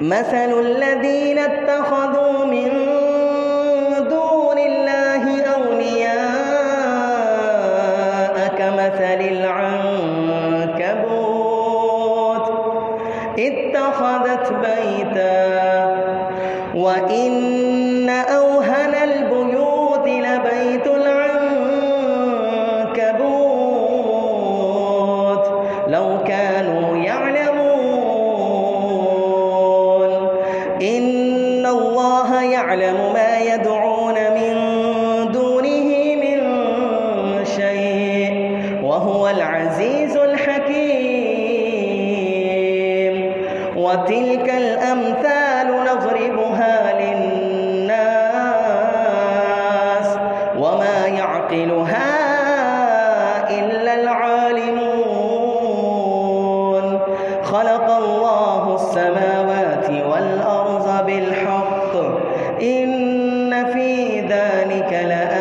مثل الذين اتخذوا من دون الله أولياء كمثل العنكبوت اتخذت بيتا وإن أوهن البيوت لبيت العنكبوت لو كانوا يعلمون إن الله يعلم ما يدعون من دونه من شيء وهو العزيز الحكيم وتلك الأمثال نضربها للناس وما يعقلها إلا العالمون خلق الله السماوات والأرض بالحق إن في ذلك لآيات